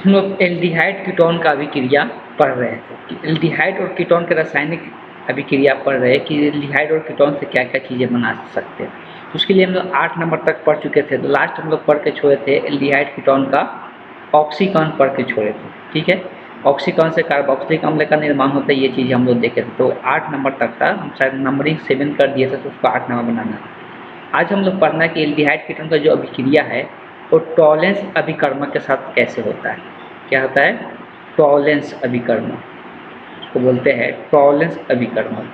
हम लोग aldehyde ketone का अभिक्रिया पढ़ रहे थे कि एल्डिहाइड और कीटोन के रासायनिक अभिक्रिया पढ़ रहे हैं कि एल्डिहाइड और कीटोन से क्या क्या चीज़ें बना सकते हैं। तो उसके लिए हम लोग 8 नंबर तक पढ़ चुके थे। तो लास्ट हम लोग पढ़ के छोड़े थे एल्डिहाइड कीटोन का ऑक्सीकरण पढ़ के छोड़े थे। ठीक है, ऑक्सीकरण से कार्बोक्सिलिक अम्ल का निर्माण होता है, ये चीज़ हम लोग देखे थे। तो 8 नंबर तक था, हम शायद नंबरिंग 7 कर दिए थे तो उसको 8 नंबर बनाना है। आज हम लोग पढ़ना है कि एल्डिहाइड कीटोन का जो अभिक्रिया है वो टॉलेंस अभिकर्मक के साथ कैसे होता है। क्या होता है? टॉलेंस अभिकर्मक, उसको बोलते हैं टॉलेंस अभिकर्मक।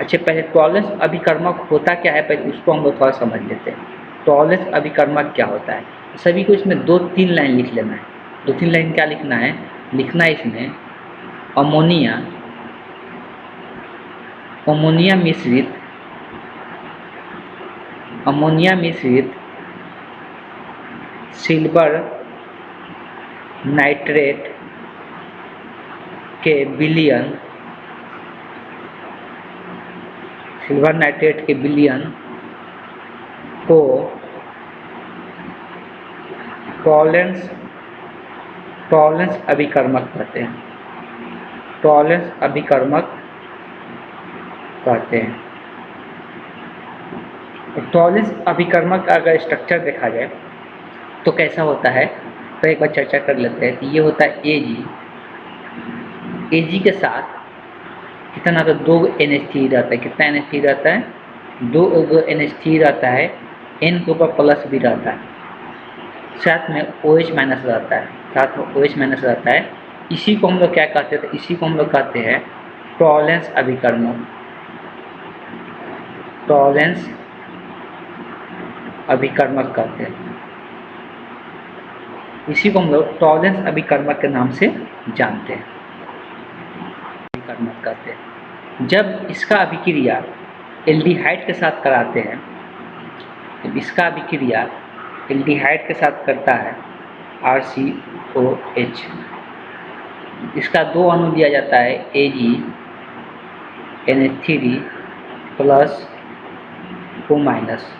अच्छा, पहले टॉलेंस अभिकर्मक होता क्या है, पहले उसको हम लोग थोड़ा समझ लेते हैं। टॉलेंस अभिकर्मक क्या होता है, सभी को इसमें 2-3 लाइन लिख लेना है। 2-3 लाइन क्या लिखना है? लिखना है इसमें अमोनिया, अमोनिया मिश्रित, अमोनिया मिश्रित सिल्वर नाइट्रेट के विलयन, सिल्वर नाइट्रेट के विलयन को टॉलेंस अभिकर्मक कहते हैं। टॉलेंस अभिकर्मक कहते हैं। टॉलेंस अभिकर्मक का अगर स्ट्रक्चर देखा जाए तो कैसा होता है, तो एक बार चर्चा कर लेते हैं। कि ये होता है एजी, एजी के साथ कितना, तो 2 NH3 रहता है। कितना NH3 रहता है? 2 NH3 रहता है। N के ऊपर प्लस भी रहता है, साथ में OH माइनस रहता है, साथ में OH माइनस रहता है। इसी को हम लोग क्या कहते हैं? तो इसी को हम लोग कहते हैं टॉलेंस अभिकर्मक। टॉलेंस अभिकर्मक कहते हैं। इसी को हम लोग टॉलेंस अभिकर्मक के नाम से जानते हैं, अभिकर्मक कहते हैं। जब इसका अभिक्रिया एल्डिहाइड के साथ कराते हैं, जब इसका अभिक्रिया एल्डिहाइड के साथ करता है RCOH, इसका 2 अणु दिया जाता है AgNH3 प्लस O माइनस।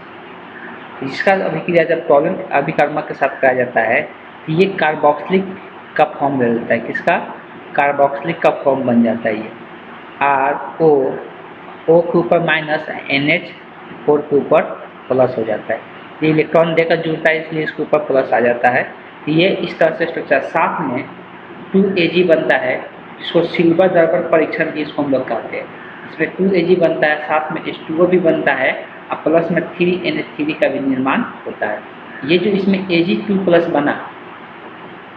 इसका अभिक्रिया जब टॉलेंस अभिकर्मक के साथ कराया जाता है तो ये कार्बोक्सिलिक का फॉर्म ले लेता है। किसका? कार्बोक्सिलिक का फॉर्म बन जाता है। ये RO के ऊपर माइनस, NH 4 के ऊपर प्लस हो जाता है। ये इलेक्ट्रॉन देकर जुड़ता है, इसलिए इसके ऊपर प्लस आ जाता है। तो ये इस तरह से स्ट्रक्चर, साथ में 2Ag बनता है, जिसको सिल्वर दर्पण परीक्षण की इसको हम लोग कहते हैं। इसमें 2Ag बनता है, साथ में H2O भी बनता है और प्लस में 3NH3 का भी निर्माण होता है। ये जो इसमें Ag2 प्लस बना,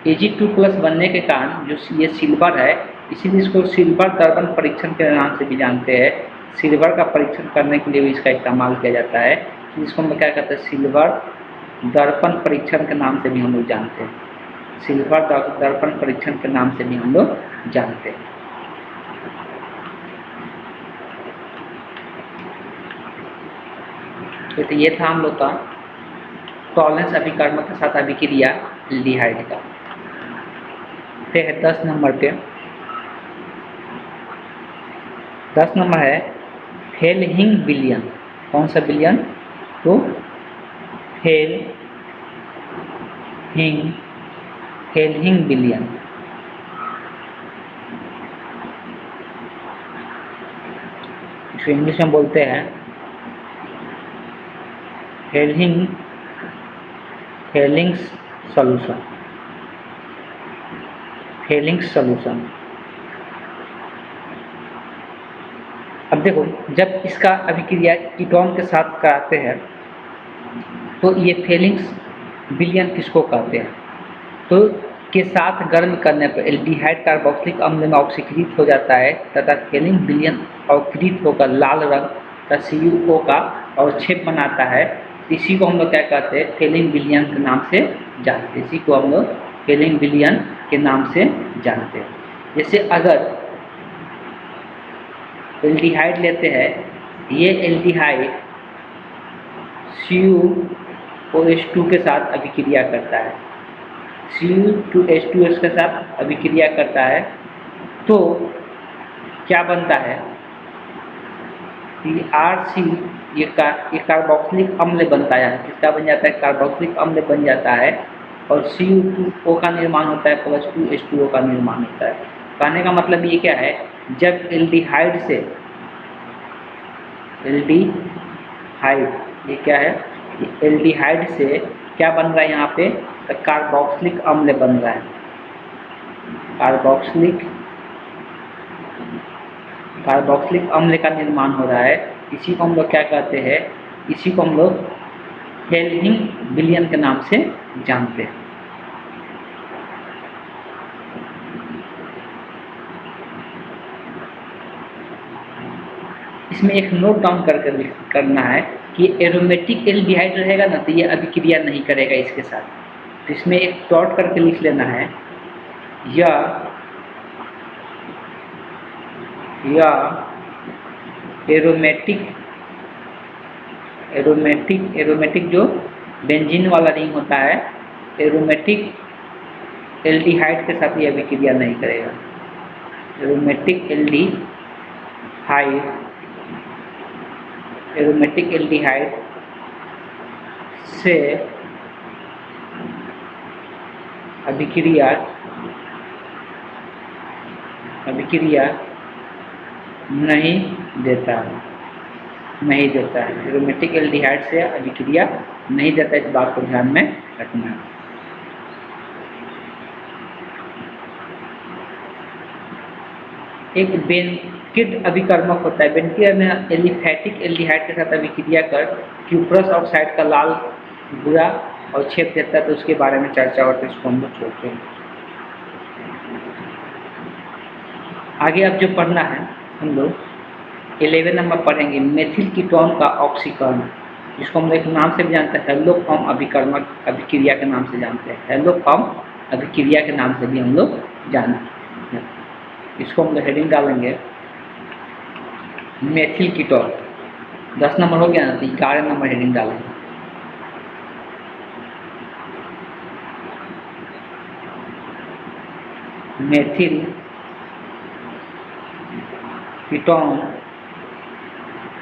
Ag2 प्लस बनने के कारण जो ये सिल्वर है, इसीलिए इसको सिल्वर दर्पण परीक्षण के नाम से भी जानते हैं। सिल्वर का परीक्षण करने के लिए भी इसका इस्तेमाल किया जाता है। इसको हम क्या कहते हैं? सिल्वर दर्पण परीक्षण के नाम से भी हम लोग जानते हैं। सिल्वर दर्पण परीक्षण के नाम से भी हम लोग जानते हैं। तो ये था हम लोग का टॉलेंस अभिकर्मक के साथ अभिक्रिया एल्डिहाइड का। फिर है 10 नंबर पे, 10 नंबर है फेल्हिंग विलयन। कौन सा विलयन? तो फेल्हिंग विलयन। इसको इंग्लिश में बोलते हैं फेल्हिंग्स सॉल्यूशन, फेल्हिंग्स सॉल्यूशन। अब देखो, जब इसका अभिक्रिया कीटोन के साथ कराते हैं तो ये फेल्हिंग्स विलयन किसको कहते हैं? तो के साथ गर्म करने पर एल्डिहाइड कार्बोक्सिलिक अम्ल में ऑक्सीकृत हो जाता है तथा फेल्हिंग विलयन अवकृत होकर लाल रंग का CuO का अवक्षेप बनाता है। इसी को हम लोग क्या कहते हैं? फेल्हिंग विलयन के नाम से जानते हैं। इसी को हम लोग फेल्हिंग विलयन के नाम से जानते हैं। जैसे अगर एल्डिहाइड लेते हैं, ये एल्डिहाइड CuOH2 के साथ अभिक्रिया करता है, Cu2H2S के साथ अभिक्रिया करता है, तो क्या बनता है? RC ये कार्बोक्सिलिक अम्ल बनता है। किसका बन जाता है? कार्बोक्सिलिक अम्ल बन जाता है। और Cu2O का निर्माण होता है प्लस 2H2O का निर्माण होता है। कहने का मतलब ये क्या है, जब एल्डिहाइड से ये क्या है, एल्डिहाइड से क्या बन रहा है यहाँ पे, कार्बोक्सिलिक अम्ल बन रहा है। कार्बोक्सिलिक अम्ल का निर्माण हो रहा है। इसी को हम लोग क्या कहते हैं, इसी को हम लोग हेल्डिंग विलयन के नाम से जानते हैं। इसमें एक नोट डाउन करना है कि एरोमेटिक एल्डिहाइड रहेगा ना तो ये अभिक्रिया नहीं करेगा इसके साथ, तो इसमें एक डॉट करके लिख लेना है, या एरोमेटिक जो बेंजीन वाला रिंग होता है, एरोमेटिक एल्डिहाइड के साथ ये अभिक्रिया नहीं करेगा। एरोमेटिक एल्डिहाइड से अभिक्रिया नहीं देता है। एरोमेटिक एल्डिहाइड से अभिक्रिया नहीं देता, इस बात को ध्यान में रखना। एक बेंकिट अभिकर्मक होता है, बेंकिट में एलिफैटिक एल्डिहाइड के साथ अभिक्रिया कर क्यूप्रस ऑक्साइड का लाल भूरा अवक्षेप देता है, तो उसके बारे में चर्चा होती है, इसको हम लोग छोड़ते हैं। आगे अब जो पढ़ना है हम लोग 11 नंबर पढ़ेंगे, मेथिल कीटोन का ऑक्सीकरण। इसको हम लोग एक नाम से भी जानते हैं, हेलोफॉर्म अभिकर्मक अभिक्रिया के नाम से जानते हैं। हेलोफॉर्म अभिक्रिया के नाम से भी हम लोग जानते हैं। इसको हम लोग हेडिंग डालेंगे मेथिल कीटोन। 10 नंबर हो गया ना, तो 11 नंबर हेडिंग डालेंगे। मेथिल कीटोन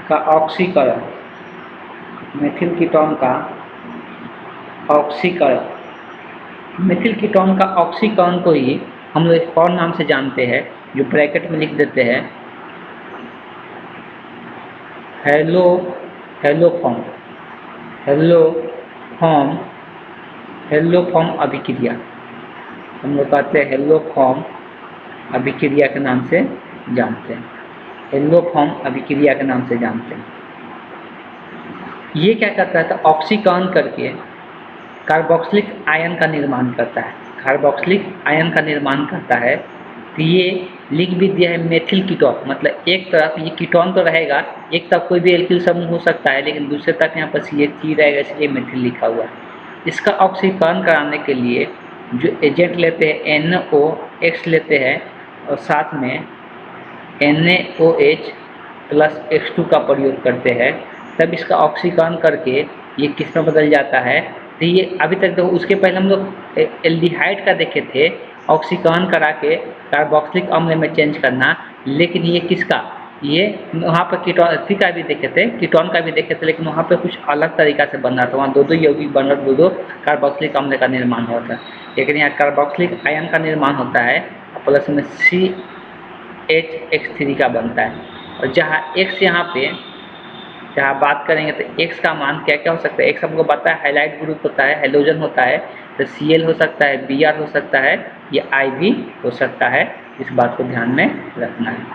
का ऑक्सीकरण, मेथिल कीटोन का ऑक्सीकरण को ही हम लोग एक और नाम से जानते हैं, जो ब्रैकेट में लिख देते हैं, हेलोफॉर्म अभिक्रिया। हम लोग कहते हैं हेलोफॉर्म अभिक्रिया के नाम से जानते हैं। हेलोफॉर्म अभिक्रिया के नाम से जानते हैं। ये क्या करता है, तो ऑक्सीकरण करके कार्बोक्सिलिक आयन का निर्माण करता है। तो ये लिख भी दिया है मेथिल कीटोन, मतलब एक तरफ ये कीटोन तो रहेगा, एक तरफ कोई भी एल्किल समूह हो सकता है, लेकिन दूसरे तरफ यहाँ पर CH3 रहेगा, इसलिए मेथिल लिखा हुआ है। इसका ऑक्सीकरण कराने के लिए जो एजेंट लेते हैं NOx लेते हैं, और साथ में NaOH प्लस X2 का प्रयोग करते हैं, तब इसका ऑक्सीकरण करके ये किस में बदल जाता है। तो ये अभी तक तो उसके पहले हम लोग एल्डिहाइड का देखे थे, ऑक्सीकरण करा के कार्बोक्सिलिक अम्ल में चेंज करना, लेकिन ये किसका, ये वहाँ पर कीटोन का भी देखे थे, कीटोन का भी देखे थे, लेकिन वहाँ पे कुछ अलग तरीका से बन रहा था। वहाँ दो यौगिक बन रहा, दो कार्बोक्सिलिक अम्ल का निर्माण होता है, लेकिन यहाँ कार्बोक्सिलिक आयन का निर्माण होता है, प्लस में CHX3 का बनता है। और जहाँ X यहाँ पे जहाँ बात करेंगे तो X का मान क्या क्या हो सकता है, X हमको पता है हैलाइड ग्रुप होता है, हेलोजन होता है, तो Cl हो सकता है, Br हो सकता है, या I भी हो सकता है। इस बात को ध्यान में रखना है।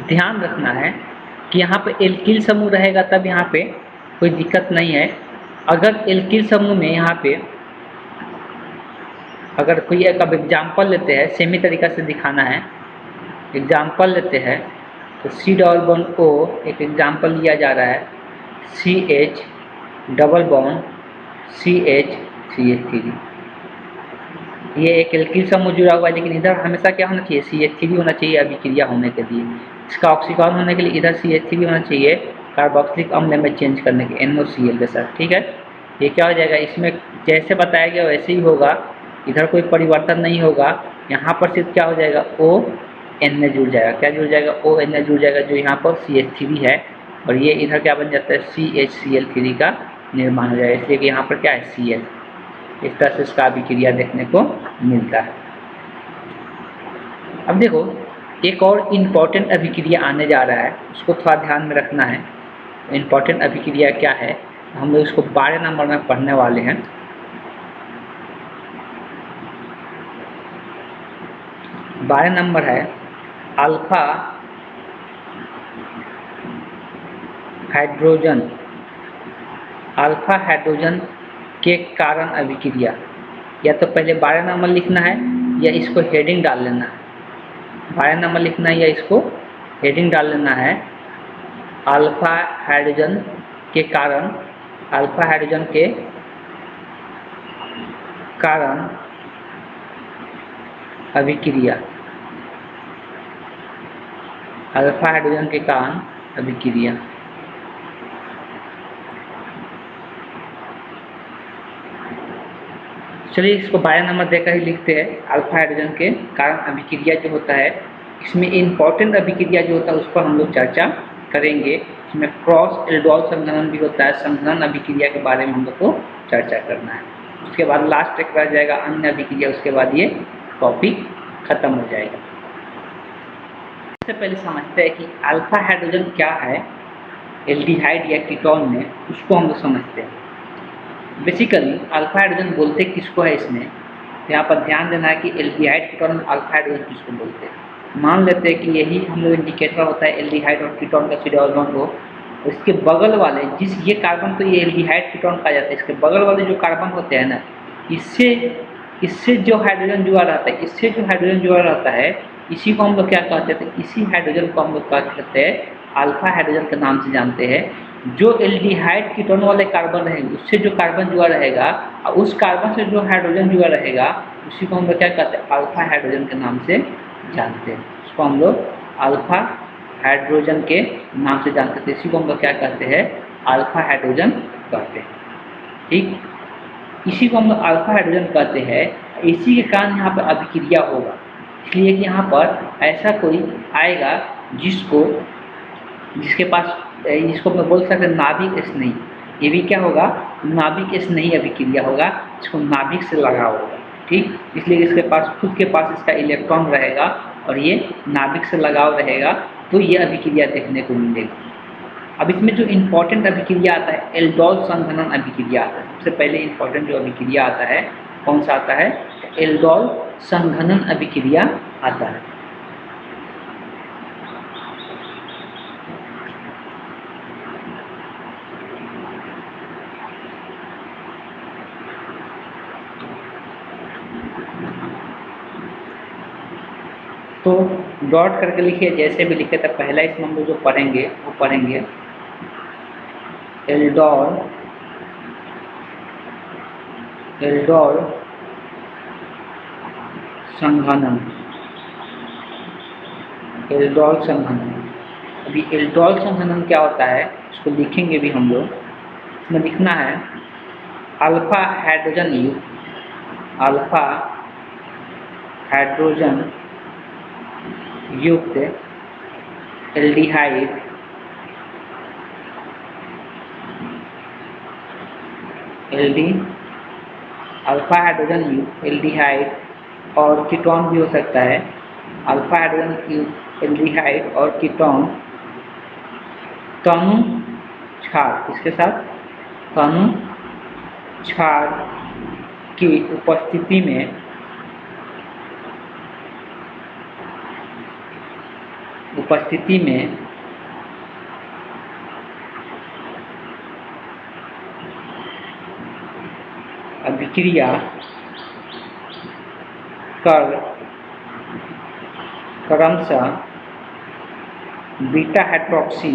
ध्यान रखना है कि यहाँ पे एल्किल समूह रहेगा तब यहाँ पे कोई दिक्कत नहीं है। अगर एल्किल समूह में यहाँ पे अगर कोई एक अब एग्जाम्पल लेते हैं, सेमी तरीका से दिखाना है, एग्जाम्पल लेते हैं तो C डबल बॉन्ड O एक एग्जाम्पल लिया जा रहा है, CH डबल बॉन्ड CH3। ये एक एल्किल समूह जुड़ा हुआ है, लेकिन इधर हमेशा क्या होना चाहिए, CH3 होना चाहिए अभिक्रिया होने के लिए। इसका ऑक्सीकरण होने के लिए इधर CH3 होना चाहिए कार्बोक्सिलिक अम्ल में चेंज करने के NOCl के साथ। ठीक है, ये क्या हो जाएगा, इसमें जैसे बताया गया वैसे ही होगा, इधर कोई परिवर्तन नहीं होगा। यहाँ पर सिर्फ क्या हो जाएगा, O एन जुड़ जाएगा। क्या जुड़ जाएगा? ON जुड़ जाएगा, जो यहाँ पर CH3 है, और ये इधर क्या बन जाता है? CHCl3 का निर्माण हो जाएगा, इसलिए कि यहाँ पर क्या है? Cl। इस तरह से इसका अभिक्रिया देखने को मिलता है। अब देखो, एक और इम्पॉर्टेंट अभिक्रिया आने जा रहा है, उसको थोड़ा ध्यान में रखना है। इम्पॉर्टेंट अभिक्रिया क्या है? हम लोग इसको 12 नंबर में पढ़ने वाले हैं। 12 नंबर है अल्फा हाइड्रोजन के कारण अभिक्रिया। या तो पहले 12 नंबर लिखना है या इसको हेडिंग डाल लेना है। 12 नंबर लिखना है या इसको हेडिंग डाल लेना है, अल्फा हाइड्रोजन के कारण अभिक्रिया। अल्फा हाइड्रोजन के कारण अभिक्रिया। चलिए इसको 12 नंबर देकर ही लिखते हैं। अल्फा हाइड्रोजन के कारण अभिक्रिया जो होता है, इसमें इम्पॉर्टेंट अभिक्रिया जो होता है उस पर हम लोग चर्चा करेंगे। इसमें क्रॉस एल्डोल संघनन भी होता है, संघनन अभिक्रिया के बारे में हम लोग को चर्चा करना है। उसके बाद लास्ट एक रह जाएगा अन्य अभिक्रिया, उसके बाद ये टॉपिक खत्म हो जाएगा। सबसे पहले समझते हैं कि अल्फा हाइड्रोजन क्या है एल्डिहाइड या कीटोन में, उसको हम लोग समझते हैं। बेसिकली अल्फा हाइड्रोजन बोलते किसको है इसमें, तो यहाँ पर ध्यान देना है कि एल्डिहाइड कीटोन में अल्फा हाइड्रोजन किसको बोलते हैं। मान लेते हैं कि यही हम लोग इंडिकेटर होता है एल्डिहाइड और कीटोन का सीरियल बॉन्ड हो, इसके बगल वाले ये कार्बन, तो ये एल्डिहाइड कीटोन कहा जाता है। इसके बगल वाले जो कार्बन होते हैं ना, इससे जो हाइड्रोजन जुड़ा रहता है, इसी को हम लोग क्या कहते हैं? इसी हाइड्रोजन को हम लोग क्या कहते हैं? अल्फा हाइड्रोजन के नाम से जानते हैं। जो एल्डिहाइड कीटोन वाले कार्बन रहेंगे, उससे जो कार्बन जुड़ा रहेगा और उस कार्बन से जो हाइड्रोजन जुड़ा रहेगा, उसी को हम लोग क्या कहते हैं? अल्फा हाइड्रोजन के नाम से जानते हैं। उसको हम लोग अल्फा हाइड्रोजन के नाम से जानते थे, इसी को हम लोग क्या कहते हैं? अल्फा हाइड्रोजन कहते हैं। ठीक, इसी को हम लोग अल्फा हाइड्रोजन कहते हैं। इसी के कारण यहाँ पर अभिक्रिया होगा, इसलिए कि यहाँ पर ऐसा कोई आएगा जिसके पास, इसको मैं बोल सकते हैं नाभिक स्नेही। ये भी क्या होगा? नाभिक स्नेही अभिक्रिया होगा, इसको नाभिक से लगाव होगा। ठीक, इसलिए इसके पास खुद के पास इसका इलेक्ट्रॉन रहेगा और ये नाभिक से लगाव रहेगा, तो ये अभिक्रिया देखने को मिलेगा। अब इसमें जो इम्पोर्टेंट अभिक्रिया आता है एल्डोल संघनन अभिक्रिया आता है। सबसे पहले इम्पोर्टेंट जो अभिक्रिया आता है कौन सा आता है? एल्डोल संघनन अभिक्रिया आता है। तो डॉट करके लिखिए, जैसे भी लिखे, तो पहला इसमें हम लोग जो पढ़ेंगे वो पढ़ेंगे एल्डोल संघनन। अभी एल्डोल संघनन क्या होता है इसको लिखेंगे भी हम लोग। इसमें लिखना है अल्फा हाइड्रोजन युक्त एल्डिहाइड अल्फा हाइड्रोजन युक्त एल्डिहाइड और कीटोन भी हो सकता है। अल्फा हाइड्रोजन युक्त एल्डिहाइड और कीटोन तनु क्षार, इसके साथ तनु क्षार की उपस्थिति में अभिक्रिया कर क्रमशः बीटा हाइड्रोक्सी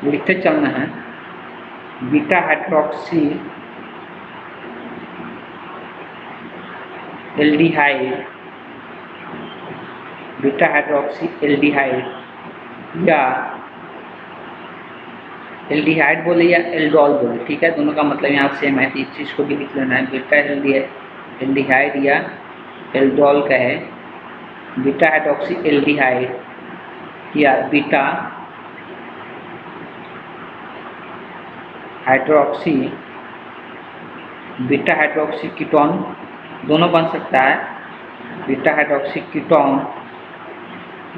लिखते चलना है, बीटा हाइड्रोक्सी एल्डिहाइड या एल्डिहाइड बोले या एल्डोल बोले, ठीक है, दोनों का मतलब यहाँ सेम है, तो इस चीज़ को भी लिख लेना है। बीटा एल्डिहाइड या एल्डोल का है, बीटा हाइड्रोक्सी एल्डिहाइड या बीटा हाइड्रोक्सी कीटोन दोनों बन सकता है। बीटा हाइड्रोक्सी कीटोन,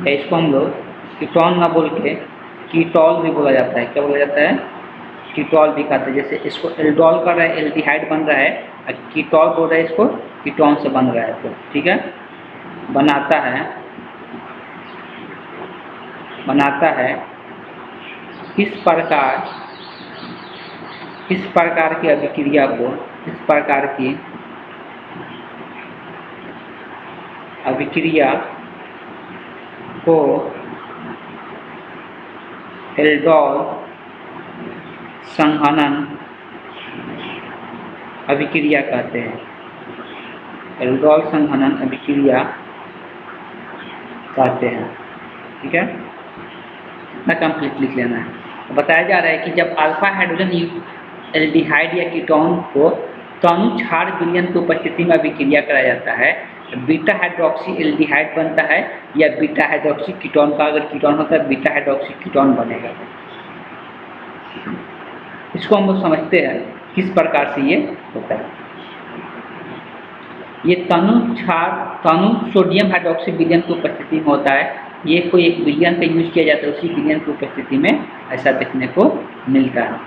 या इसको हम लोग कीटोन ना बोल के कीटोल भी बोला जाता है। क्या बोला जाता है? कीटोल भी कहते हैं। जैसे इसको एल्डोल कर रहा है, एल्डिहाइड बन रहा है, और कीटोल बोल रहा है इसको कीटोन से बन रहा है, तो ठीक है, बनाता है इस प्रकार की अभिक्रिया को, इस प्रकार की अभिक्रिया को एल्डोल संघनन अभिक्रिया कहते हैं। एल्डोल संघनन अभिक्रिया कहते हैं, ठीक है, इतना कंप्लीट लिख लेना है। तो बताया जा रहा है कि जब अल्फा हाइड्रोजन युक्त एल्डिहाइड या कीटोन को तनु क्षार विलयन की उपस्थिति में अभिक्रिया कराया जाता है, बीटा हाइड्रोक्सी एल्डिहाइड बनता है, या बीटा हाइड्रोक्सी कीटोन का अगर कीटोन होता है बीटा हाइड्रोक्सी कीटोन बनेगा। इसको हम लोग समझते हैं किस प्रकार से ये होता है। ये तनु सोडियम हाइड्रोक्सी विलयन की उपस्थिति में होता है। ये कोई एक विलयन का यूज किया जाता है, उसी विलयन की उपस्थिति में ऐसा देखने को मिलता है।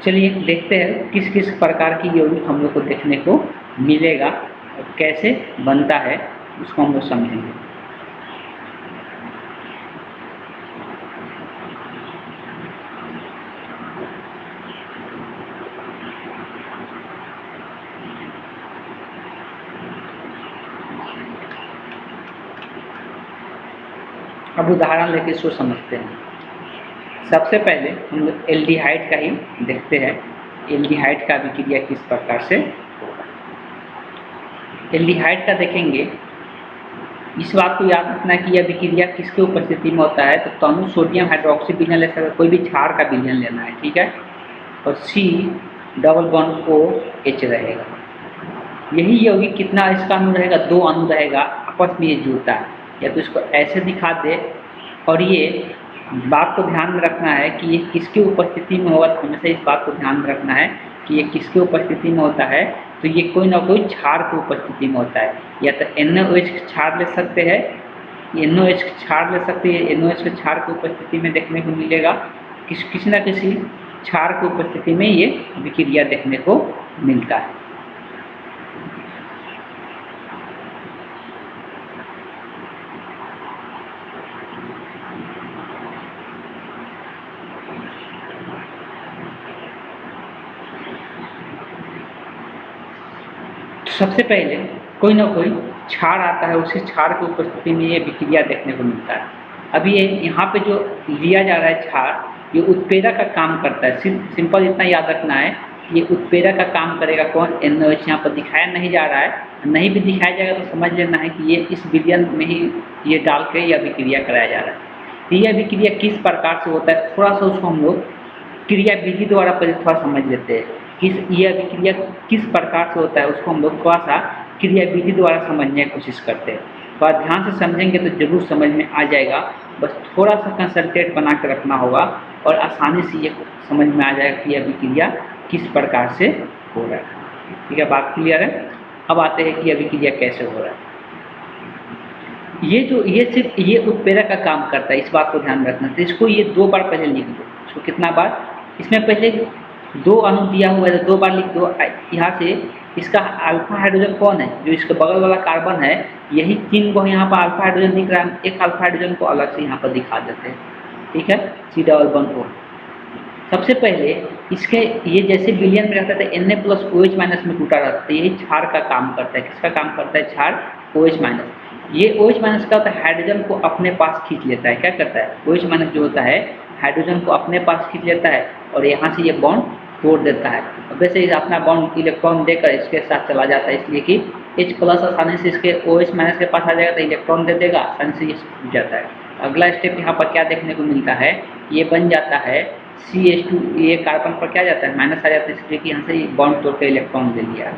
चलिए देखते हैं किस किस प्रकार की यौगिक हम लोग को देखने को मिलेगा और कैसे बनता है, उसको हम लोग समझेंगे। अब उदाहरण लेके इसको समझते हैं। सबसे पहले हम लोग एल्डिहाइड का ही देखते हैं, एल्डिहाइड का अभिक्रिया किस प्रकार से होगा। एल्डिहाइड का देखेंगे, इस बात को याद रखना है कि यह अभिक्रिया किसके उपस्थिति में होता है, तो तनु सोडियम हाइड्रोक्सी विलयन ले सकते, कोई भी क्षार का विलयन लेना है, ठीक है, और C डबल बॉन्ड OH रहेगा। यही यौगिक कितना इसका अणु रहेगा, 2 अणु रहेगा, आपस में ये जुड़ता है। या तो इसको ऐसे दिखा दे, और ये बात को ध्यान में रखना है कि ये किसकी उपस्थिति में होगा, तो हमेशा इस बात को ध्यान में रखना है कि ये किसकी उपस्थिति में होता है, तो ये कोई ना कोई क्षार की उपस्थिति में होता है। या तो NaOH क्षार ले सकते हैं, NaOH क्षार ले सकते हैं, NaOH के क्षार की उपस्थिति में देखने को मिलेगा, किसी न किसी क्षार की उपस्थिति में ये अभिक्रिया देखने को मिलता है। सबसे पहले कोई ना कोई क्षार आता है, उसी क्षार की उपस्थिति में ये विक्रिया देखने को मिलता है। अभी ये यहाँ पे जो लिया जा रहा है क्षार, ये उत्प्रेरक का काम करता है। सिंपल इतना याद रखना है, ये उत्प्रेरक का काम करेगा कौन, NaOH। यहाँ पर दिखाया नहीं जा रहा है, नहीं भी दिखाया जाएगा तो समझ लेना है कि ये इस विलयन में ही ये डाल के यह अभिक्रिया कराया जा रहा है। तो यह अभिक्रिया किस प्रकार से होता है, थोड़ा सा उसको हम लोग क्रिया विधि द्वारा पहले थोड़ा समझ लेते हैं। ये अभिक्रिया किस प्रकार से होता है उसको हम लोग थोड़ा सा क्रिया विधि द्वारा समझने की कोशिश करते हैं। थोड़ा ध्यान से समझेंगे तो जरूर समझ में आ जाएगा, बस थोड़ा सा कंसंट्रेट बना कर रखना होगा और आसानी से ये समझ में आ जाएगा कि यह अभिक्रिया किस प्रकार से हो रहा है। ठीक है, बात क्लियर है। अब आते हैं कि अभिक्रिया कैसे हो रहा है। ये सिर्फ ये उत्प्रेरक का काम करता है, इस बात को ध्यान रखना। तो इसको ये 2 बार पहले लिख दो। इसको कितना बार, इसमें पहले 2 अणु दिया हुआ है तो 2 बार लिख दो। यहाँ से इसका अल्फा हाइड्रोजन कौन है, जो इसके बगल वाला कार्बन है, यही 3 को यहाँ पर अल्फा हाइड्रोजन दिख रहा है। एक अल्फा हाइड्रोजन को अलग से यहाँ पर दिखा देते हैं, ठीक है, C डबल बॉन्ड O। सबसे पहले इसके ये जैसे विलयन में रहता था Na+OH- में टूटा रहता है, यही क्षार का काम करता है। किसका काम करता है, क्षार OH-। ये OH- का होता है हाइड्रोजन को अपने पास खींच लेता है। क्या करता है, OH- जो होता है हाइड्रोजन को अपने पास खींच लेता है और यहाँ से ये बॉन्ड तोड़ देता है। वैसे ही अपना बॉन्ड इलेक्ट्रॉन देकर इसके साथ चला जाता है, इसलिए कि H प्लस आसानी से इसके OH माइनस के पास आ जाएगा तो इलेक्ट्रॉन दे देगा, आसानी से ये छूट जाता है। अगला स्टेप यहाँ पर क्या देखने को मिलता है, ये बन जाता है CH2, ये कार्बन पर क्या जाता है माइनस आ जाता है, इसलिए कि यहाँ से बॉन्ड तोड़ के इलेक्ट्रॉन दे दिया।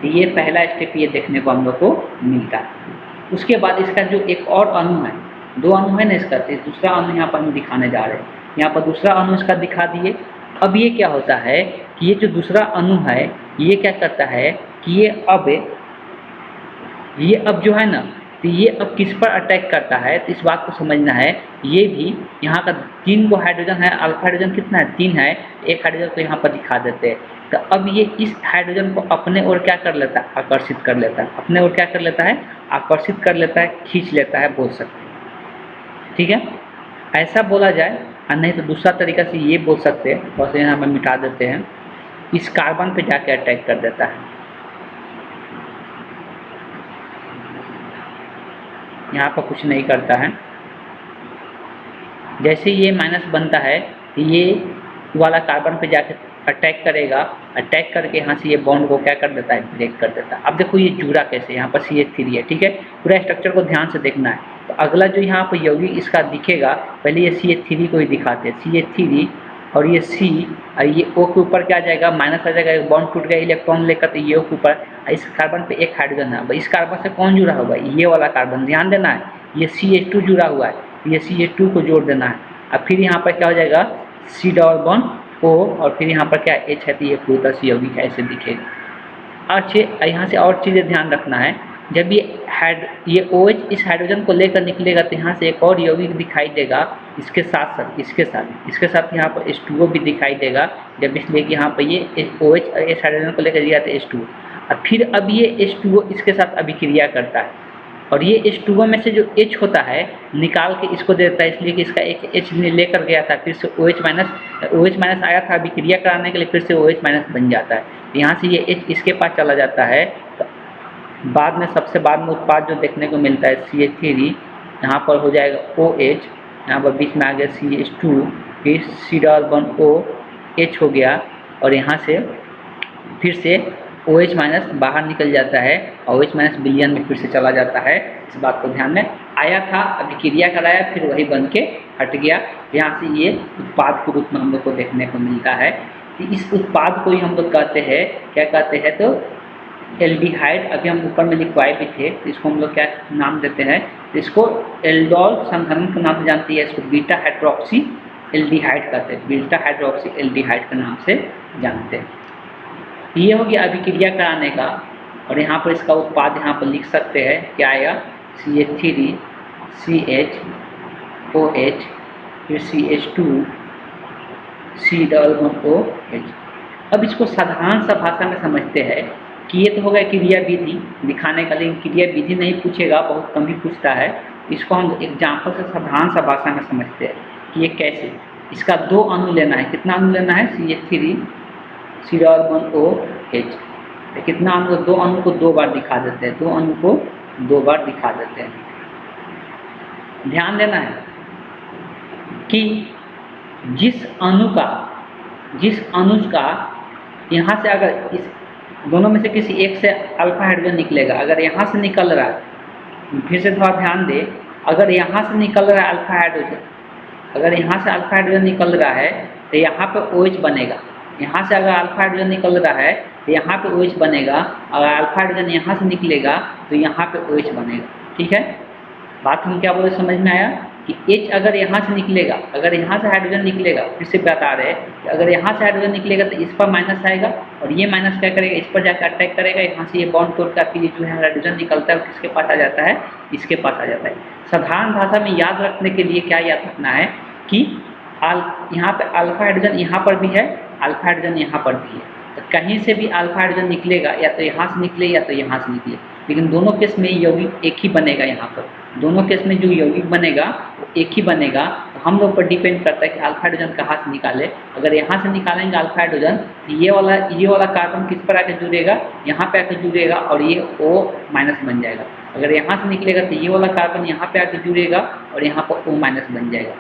ये पहला स्टेप ये देखने को हम लोग को मिलता है। उसके बाद इसका जो एक और अणु है, दो अणु है ना इसका, तो दूसरा अणु यहाँ पर हम दिखाने जा रहे हैं। यहाँ पर दूसरा अणु इसका दिखा दिए। अब ये क्या होता है कि ये जो दूसरा अणु है ये क्या करता है कि ये अब जो है ना, तो ये अब किस पर अटैक करता है, तो इस बात को समझना है। ये भी यहाँ का 3 गो हाइड्रोजन है, अल्फा हाइड्रोजन कितना है 3 है, एक हाइड्रोजन को यहाँ पर दिखा देते हैं। तो अब ये इस हाइड्रोजन को अपने ओर क्या कर लेता है, आकर्षित कर लेता है, अपने ओर क्या कर लेता है, आकर्षित कर लेता है, खींच लेता है, बोल सकते हैं। ठीक है, ऐसा बोला जाए, और नहीं तो दूसरा तरीका से ये बोल सकते हैं, बस यहाँ पर मिटा देते हैं, इस कार्बन पे जाके अटैक कर देता है। यहाँ पर कुछ नहीं करता है। जैसे ये माइनस बनता है ये वाला कार्बन पे जाके अटैक करेगा, अटैक करके यहाँ से ये बॉन्ड को क्या कर देता है, ब्रेक कर देता है। अब देखो ये जुड़ा कैसे, यहाँ पर CH3 है। ठीक है, पूरा स्ट्रक्चर को ध्यान से देखना है। तो अगला जो यहाँ पर यौगिक इसका दिखेगा, पहले ये CH3 को ही दिखाते हैं, CH3 और ये C, और ये O के ऊपर क्या आ जाएगा, माइनस आ जाएगा, एक बॉन्ड टूट गया इलेक्ट्रॉन लेकर, तो ये O के ऊपर, इस कार्बन पे एक हाइड्रोजन है। इस कार्बन से कौन जुड़ा हुआ है, ये वाला कार्बन, ध्यान देना है। ये CH2 जुड़ा हुआ है, ये CH2 को जोड़ देना है। अब फिर यहाँ पर क्या हो जाएगा, C डबल बॉन्ड O, और फिर यहाँ पर क्या H है, तो ये पूरी तरह से यौगिक ऐसे दिखेगा। अच्छे, यहाँ से और चीज़ें ध्यान रखना है। जब ये OH इस हाइड्रोजन को लेकर निकलेगा तो यहाँ से एक और यौगिक दिखाई देगा, इसके साथ यहाँ पर H2O भी दिखाई देगा, जब इसलिए कि यहाँ पर ये OH इस हाइड्रोजन को लेकर गया तो H2O, और फिर अब ये H2O इसके साथ अभिक्रिया करता है, और ये H2O में से जो H होता है निकाल के इसको दे देता है, इसलिए कि इसका एक H लेकर गया था, फिर से OH माइनस आया था अभिक्रिया कराने के लिए, फिर से OH माइनस बन जाता है। यहाँ से ये H इसके पास चला जाता है। तो बाद में सबसे बाद में उत्पाद जो देखने को मिलता है CH3, यहाँ पर हो जाएगा OH, यहाँ पर बीच में आ गया CH2, फिर C double bond O, H हो गया, और यहाँ से फिर से OH माइनस बाहर निकल जाता है, और OH माइनस विलयन में फिर से चला जाता है। इस बात को ध्यान में, आया था अभिक्रिया कराया, फिर वही बन के हट गया। यहाँ से ये उत्पाद के रूप में हम लोग को देखने को मिलता है। इस उत्पाद को ही हम लोग कहते हैं, क्या कहते हैं, तो एल्डिहाइड। अभी हम ऊपर में लिखवाए भी थे, तो इसको हम लोग क्या नाम देते हैं, तो इसको एल्डोल संघनन के नाम से जानती है, इसको बीटा हाइड्रोक्सी एल्डिहाइड कहते हैं, बीटा हाइड्रोक्सी एल्डिहाइड के नाम से जानते हैं। ये हो गया अभिक्रिया कराने का, और यहाँ पर इसका उत्पाद यहाँ पर लिख सकते हैं, क्या आएगा, CH3 CH OH, फिर CH2 C double bond OH। अब इसको साधारण सा भाषा में समझते हैं कि ये तो हो गया क्रिया विधि दिखाने का, लेकिन क्रिया विधि नहीं पूछेगा, बहुत कम ही पूछता है। इसको हम एग्जाम्पल से साधारण सा भाषा में समझते हैं कि ये कैसे। इसका 2 अणु लेना है, कितना अणु लेना है, CH3 C double bond OH। कितना अणु, 2 अणु को 2 बार दिखा देते हैं, 2 अणु को 2 बार दिखा देते हैं। ध्यान देना है कि जिस अणु का यहाँ से अगर इस दोनों में से किसी एक से अल्फा हाइड्रोजन निकलेगा, अगर यहाँ से निकल रहा है, फिर से थोड़ा ध्यान दे, अगर यहाँ से निकल रहा है अल्फा हाइड्रोजन, अगर यहाँ से अल्फा हाइड्रोजन निकल रहा है तो यहाँ पे OH बनेगा। यहाँ से अगर अल्फा हाइड्रोजन निकल रहा है तो यहाँ पे OH बनेगा, अगर अल्फा हाइड्रोजन यहाँ से निकलेगा तो यहाँ पे OH बनेगा। ठीक है, बात हम क्या बोले, समझ में आया कि H अगर यहाँ से निकलेगा, अगर यहाँ से हाइड्रोजन निकलेगा, फिर से बता रहे हैं कि अगर यहाँ से हाइड्रोजन निकलेगा तो इस पर माइनस आएगा, और ये माइनस क्या करेगा, इस पर जाकर अटैक करेगा, यहाँ से ये बॉन्ड तोड़ कर फिर जो है हाइड्रोजन निकलता है किसके पास आ जाता है, इसके पास आ जाता है। साधारण भाषा में याद रखने के लिए क्या याद रखना है कि यहाँ पे अल्फा हाइड्रोजन यहाँ पर भी है, अल्फा हाइड्रोजन यहाँ पर भी है, तो कहीं से भी अल्फा हाइड्रोजन निकलेगा, या तो यहाँ से निकले या तो यहाँ से निकले, लेकिन दोनों केस में यौगिक एक ही बनेगा। यहाँ पर दोनों केस में जो यौगिक बनेगा वो एक ही बनेगा। तो हम लोग पर डिपेंड करता है कि अल्फा हाइड्रोजन कहाँ से निकाले। अगर यहाँ से निकालेंगे अल्फा हाइड्रोजन तो ये वाला कार्बन किस पर आकर जुड़ेगा, यहाँ पे आकर जुड़ेगा, और ये O माइनस बन जाएगा। अगर यहाँ से निकलेगा तो ये वाला कार्बन यहाँ पे आकर जुड़ेगा और यहाँ पर O माइनस बन जाएगा।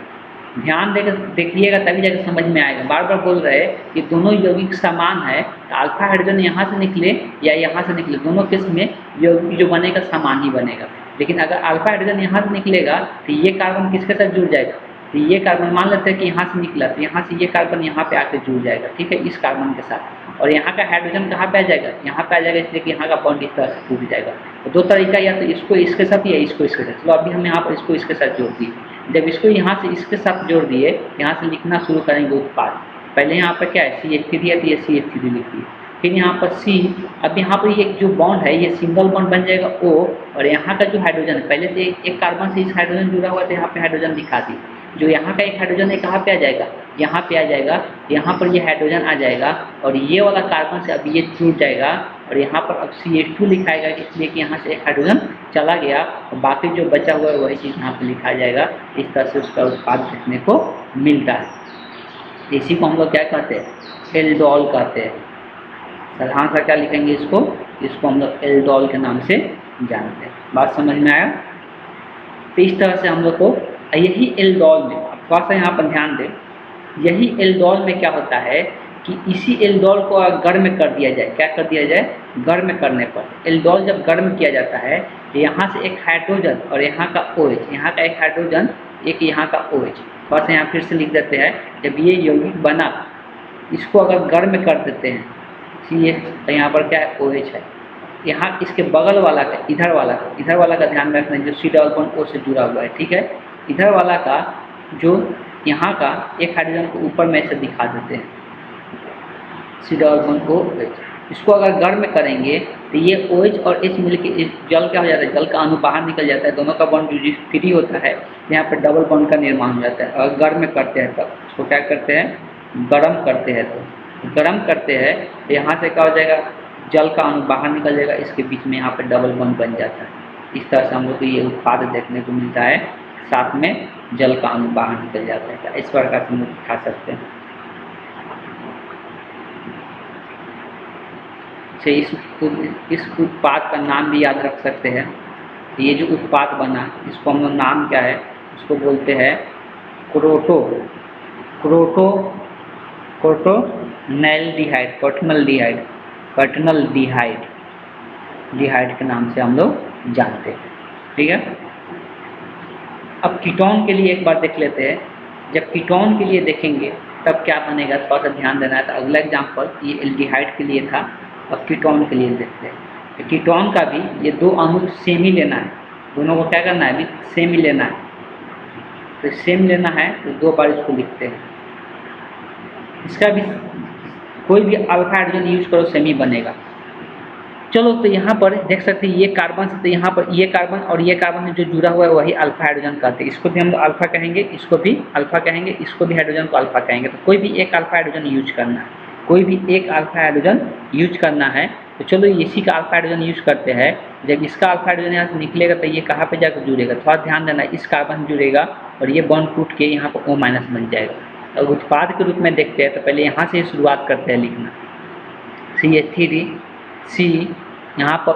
ध्यान देकर देखिएगा तभी जाकर समझ में आएगा। बार बार बोल रहे हैं कि दोनों यौगिक समान है, तो अल्फा हाइड्रोजन यहाँ से निकले या यहाँ से निकले, दोनों केस में यौगिक जो बनेगा समान ही बनेगा। लेकिन अगर अल्फा हाइड्रोजन यहाँ से निकलेगा तो ये कार्बन किसके साथ जुड़ जाएगा, तो ये कार्बन मान लेते हैं कि यहाँ से निकला, तो यहाँ से ये कार्बन यहाँ पे आके जुड़ जाएगा, ठीक है, इस कार्बन के साथ। और यहाँ का हाइड्रोजन कहाँ पे आ जाएगा, यहाँ पे आ जाएगा, इसलिए कि यहाँ का बॉन्ड इस तरह से टूट जाएगा। तो दो तरीका, या तो इसको इसके साथ या इसको इसके साथ। चलो अभी हम यहाँ पर इसको इसके साथ जोड़ दिए। जब इसको यहाँ से इसके साथ जोड़ दिए, यहाँ से लिखना शुरू करेंगे उत्पाद। पहले यहाँ पर क्या है, CH3 है तो ये CH3 लिख दिए। फिर यहाँ पर C, अब यहाँ पर ये जो बॉन्ड है ये सिंगल बॉन्ड बन जाएगा O, और यहाँ का जो हाइड्रोजन है, पहले से एक कार्बन से इस हाइड्रोजन जुड़ा हुआ है तो यहाँ पे हाइड्रोजन दिखा दी। जो यहाँ का एक हाइड्रोजन है कहाँ पे आ जाएगा, यहाँ पे आ जाएगा, यहाँ पर ये हाइड्रोजन आ जाएगा, और ये वाला कार्बन से अब ये टूट जाएगा, और यहाँ पर अब CH2 लिखाएगा, इसलिए कि यहाँ से एक हाइड्रोजन चला गया, और बाकी जो बचा हुआ है वही चीज़ यहाँ पे लिखा जाएगा। इस तरह से उसका उत्पाद देखने को मिलता है। इसी को हम लोग क्या कहते हैं, एल्डोल कहते हैं। साधारण सा क्या लिखेंगे इसको हम लोग एल्डोल के नाम से जानते हैं। बात समझ में आया। तो इस तरह से हम लोग को यही एल्डोल में, थोड़ा सा यहाँ पर ध्यान दें, यही एल्डोल में क्या होता है कि इसी एल्डोल को गर्म कर दिया जाए, क्या कर दिया जाए, गर्म करने पर एल्डोल जब गर्म किया जाता है तो यहाँ से एक हाइड्रोजन और यहाँ का OH, यहाँ का एक हाइड्रोजन एक यहाँ का OH, थोड़ा सा यहाँ फिर से लिख देते हैं। जब ये यौगिक बना, इसको अगर गर्म कर देते हैं, CH, तो यहाँ पर क्या है, OH है। यहाँ इसके बगल वाला का, इधर वाला का ध्यान रखना, जो C डबल बॉन्ड O से जुड़ा हुआ है, ठीक है। इधर वाला का जो यहाँ का एक हाइड्रोजन को ऊपर में से दिखा देते हैं, C डबल बॉन्ड OH। इसको अगर गर्म करेंगे तो ये OH और H मिलकर जल क्या हो जाता है, जल का अणु बाहर निकल जाता है, दोनों का बॉन्ड जो फ्री होता है, यहाँ पर डबल बॉन्ड का निर्माण हो जाता है। और गर्म करते हैं तब इसको क्या करते हैं, गर्म करते हैं। तो गर्म करते हैं तो यहाँ से क्या हो जाएगा, जल का अणु बाहर निकल जाएगा, इसके बीच में यहाँ पर डबल बॉन्ड बन जाता है। इस तरह से हम लोग को ये उत्पाद देखने को मिलता है, साथ में जल का अणु बाहर निकल जाता है। इस प्रकार से हम लोग दिखा सकते हैं। इस उत्पाद का नाम भी याद रख सकते हैं। ये जो उत्पाद बना, इसको हम लोग नाम क्या है, उसको बोलते हैं क्रोटोनैल्डिहाइड के नाम से हम लोग जानते हैं, ठीक है। अब कीटोन के लिए एक बार देख लेते हैं। जब कीटोन के लिए देखेंगे तब क्या बनेगा, थोड़ा सा ध्यान देना है। तो अगला एग्जाम्पल ये एल्डिहाइड के लिए था, अब कीटोन के लिए देखते हैं। तो कीटोन का भी ये दो अणु सेम ही लेना है, दोनों को क्या करना है, अभी सेम ही लेना है। तो सेम लेना है तो दो बार इसको लिखते हैं। इसका भी कोई भी अल्फा हाइड्रोजन यूज करो सेम ही बनेगा। चलो तो यहाँ पर देख सकते हैं ये कार्बन से, तो यहाँ पर ये कार्बन और ये कार्बन जो जुड़ा हुआ है वही अल्फा हाइड्रोजन कहते हैं। इसको भी हम अल्फा कहेंगे, इसको भी अल्फा कहेंगे, इसको भी हाइड्रोजन को अल्फा कहेंगे। तो कोई भी एक अल्फा हाइड्रोजन यूज करना है, कोई भी एक अल्फा हाइड्रोजन यूज करना है। तो चलो इसी का अल्फा हाइड्रोजन यूज करते हैं। जब इसका अल्फा हाइड्रोजन यहाँ से निकलेगा तो ये कहाँ पे जाकर जुड़ेगा, थोड़ा ध्यान देना, इस कार्बन से जुड़ेगा और ये बॉन्ड टूट के यहाँ पर O- बन जाएगा। तो उत्पाद के रूप में देखते हैं तो पहले यहाँ से शुरुआत करते हैं लिखना, CH3C, यहाँ पर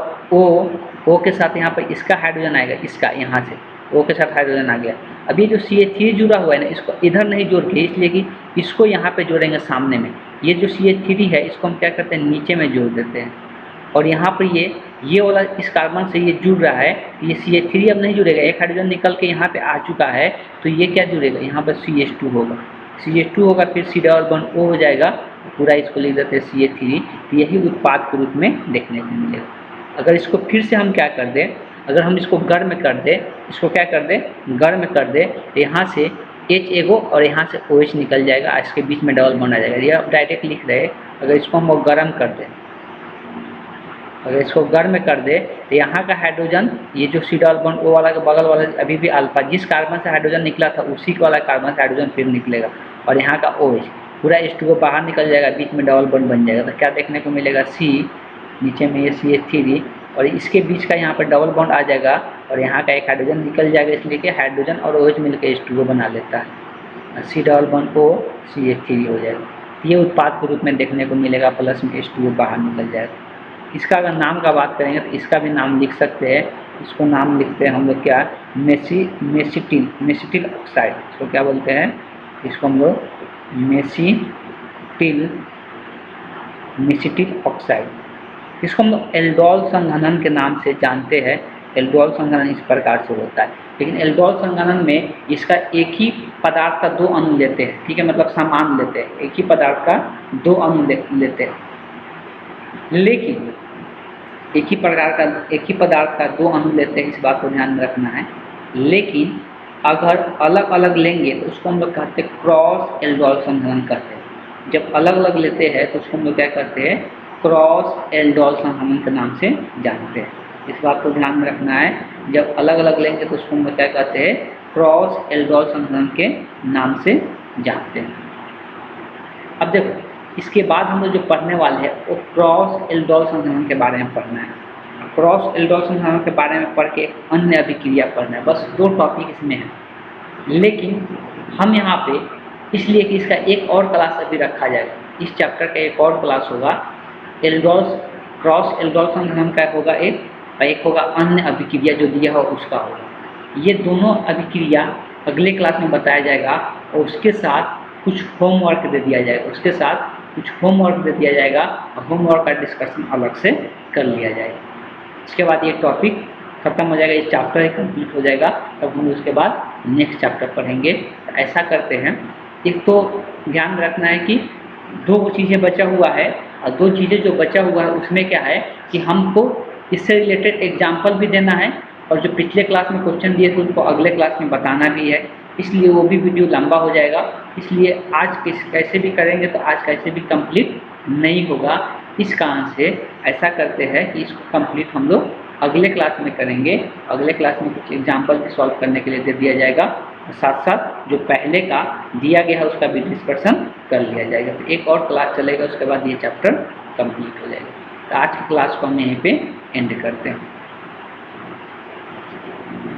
O के साथ यहाँ पर इसका हाइड्रोजन आएगा, इसका यहाँ से O के साथ हाइड्रोजन आ गया। अब ये जो CH3 जुड़ा हुआ है ना, इसको इधर नहीं जोड़ के, इसलिए कि इसको यहाँ पे जोड़ेंगे सामने में। ये जो CH3 है इसको हम क्या करते हैं, नीचे में जोड़ देते हैं। और यहाँ पर ये वाला इस कार्बन से ये जुड़ रहा है, ये CH3 अब नहीं जुड़ेगा, एक हाइड्रोजन निकल के यहाँ पे आ चुका है, तो ये क्या जुड़ेगा, यहाँ पर CH2 होगा, CH2 होगा, फिर C डबल बॉन्ड O हो जाएगा, पूरा इसको लिख देते हैं CH3। तो यही उत्पाद के रूप में देखने को मिलेगा। अगर इसको फिर से हम क्या कर दें, अगर हम इसको गर्म कर दें, इसको क्या कर दें, गर्म कर दें, तो यहाँ से H एगो और यहाँ से OH निकल जाएगा, इसके बीच में डबल बॉन्ड आ जाएगा। ये आप डायरेक्ट लिख रहे हैं। अगर इसको हम गर्म कर दें, अगर इसको गर्म कर दे तो यहाँ का हाइड्रोजन, ये जो C डबल बॉन्ड O वाला का बगल वाला अभी भी अल्फा, जिस कार्बन से हाइड्रोजन निकला था उसी वाला कार्बन से हाइड्रोजन फिर निकलेगा, और यहाँ का OH पूरा H2O बाहर निकल जाएगा, बीच में डबल बॉन्ड बन जाएगा। तो क्या देखने को मिलेगा, C, नीचे में ये CH3 और इसके बीच का यहाँ पर डबल बॉन्ड आ जाएगा, और यहाँ का एक हाइड्रोजन निकल जाएगा, इसलिए कि हाइड्रोजन और OH मिलकर H2O बना लेता है, C double bond O CH3 हो जाएगा। ये उत्पाद के रूप में देखने को मिलेगा, प्लस में H2O बाहर निकल जाएगा। इसका अगर नाम का बात करेंगे तो इसका भी नाम लिख सकते हैं। इसको नाम लिखते हैं हम लोग क्या, मेसिटिल ऑक्साइड, इसको क्या बोलते हैं, इसको हम लोग मेसिटिल ऑक्साइड, इसको हम लोग एल्डोल संघनन के नाम से जानते हैं। एल्डोल संघनन इस प्रकार से होता है, लेकिन एल्डोल संघनन में इसका एक ही पदार्थ का दो अणु लेते हैं, ठीक है, मतलब समान लेते हैं, एक ही पदार्थ का दो अणु लेते हैं, लेकिन एक ही पदार्थ का दो अणु लेते हैं, इस बात को ध्यान में रखना है। लेकिन अगर अलग अलग लेंगे तो उसको हम लोग कहते हैं क्रॉस एल्डोल संघनन कहते हैं। जब अलग अलग लेते हैं तो उसको हम लोग क्या करते हैं, क्रॉस एल्डोल संघनन के नाम से जानते हैं। इस बात को ध्यान में रखना है, जब अलग अलग लेंगे तो उसको हम लोग क्या कहते हैं, क्रॉस एल्डोल संघनन के नाम से जानते हैं। अब देखो, इसके बाद हम लोग जो पढ़ने वाले हैं वो क्रॉस एल्डोल संघनन के बारे में पढ़ना है। क्रॉस एल्डोल संघनन के बारे में पढ़ के अन्य अभिक्रिया पढ़ना है, बस 2 टॉपिक इसमें है। लेकिन हम यहाँ पे इसलिए कि इसका एक और क्लास अभी रखा जाएगा, इस चैप्टर का एक और क्लास होगा, क्रॉस एल्डोल संघनन का होगा एक होगा अन्य अभिक्रिया जो दिया हो उसका होगा। ये दोनों अभिक्रिया अगले क्लास में बताया जाएगा और उसके साथ कुछ होमवर्क दे दिया जाएगा और होमवर्क का डिस्कशन अलग से कर लिया जाएगा। इसके बाद ये टॉपिक खत्म हो जाएगा, ये चैप्टर ही कंप्लीट हो जाएगा, तब हम उसके बाद नेक्स्ट चैप्टर पढ़ेंगे। ऐसा करते हैं, एक तो ध्यान रखना है कि 2 चीज़ें बचा हुआ है और 2 चीज़ें जो बचा हुआ है उसमें क्या है कि हमको इससे रिलेटेड एग्जाम्पल भी देना है और जो पिछले क्लास में क्वेश्चन दिए थे उनको अगले क्लास में बताना भी है, इसलिए वो भी वीडियो लंबा हो जाएगा। इसलिए आज कैसे भी करेंगे तो आज कैसे भी कंप्लीट नहीं होगा। इस कारण से ऐसा करते हैं कि इसको कंप्लीट हम लोग अगले क्लास में करेंगे। अगले क्लास में कुछ एग्जाम्पल भी सॉल्व करने के लिए दे दिया जाएगा और साथ साथ जो पहले का दिया गया है उसका भी डिस्कशन कर लिया जाएगा। तो एक और क्लास चलेगा, उसके बाद ये चैप्टर कंप्लीट हो जाएगा। तो आज की क्लास को हम यहीं पे एंड करते हैं।